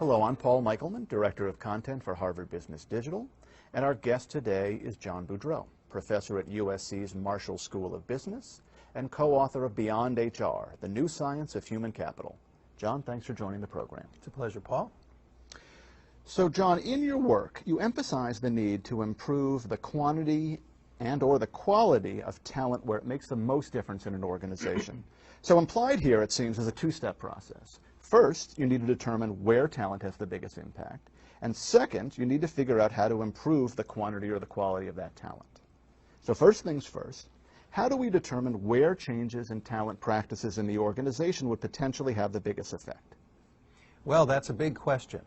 Hello, I'm Paul Michelman, Director of Content for Harvard Business Digital, and our guest today is John Boudreau, Professor at USC's Marshall School of Business and co-author of Beyond HR, The New Science of Human Capital. John, thanks for joining the program. It's a pleasure, Paul. So, John, in your work, you emphasize the need to improve the quantity and/or the quality of talent where it makes the most difference in an organization. So implied here, it seems, is a two-step process. First, you need to determine where talent has the biggest impact. And second, you need to figure out how to improve the quantity or the quality of that talent. So first things first, how do we determine where changes in talent practices in the organization would potentially have the biggest effect? Well, that's a big question.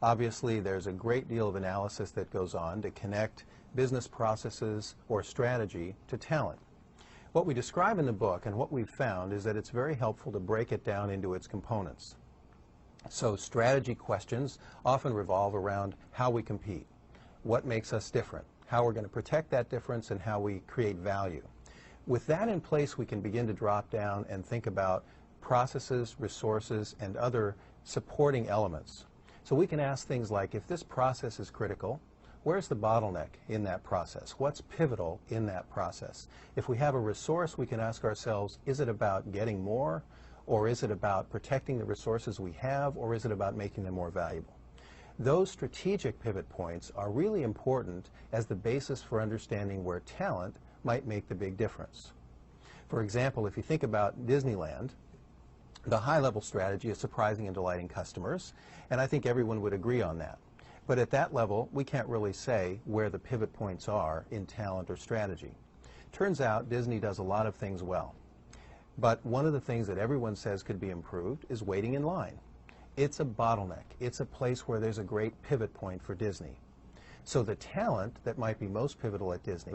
Obviously, there's a great deal of analysis that goes on to connect business processes or strategy to talent. What we describe in the book and what we've found is that it's very helpful to break it down into its components. So strategy questions often revolve around how we compete, what makes us different, how we're going to protect that difference, and how we create value. With that in place, we can begin to drop down and think about processes, resources, and other supporting elements. So we can ask things like, if this process is critical, where's the bottleneck in that process? What's pivotal in that process? If we have a resource, we can ask ourselves, is it about getting more, or is it about protecting the resources we have, or is it about making them more valuable? Those strategic pivot points are really important as the basis for understanding where talent might make the big difference. For example, if you think about Disneyland, the high-level strategy is surprising and delighting customers, and I think everyone would agree on that. But at that level, we can't really say where the pivot points are in talent or strategy. Turns out Disney does a lot of things well. But one of the things that everyone says could be improved is waiting in line. It's a bottleneck. It's a place where there's a great pivot point for Disney. So the talent that might be most pivotal at Disney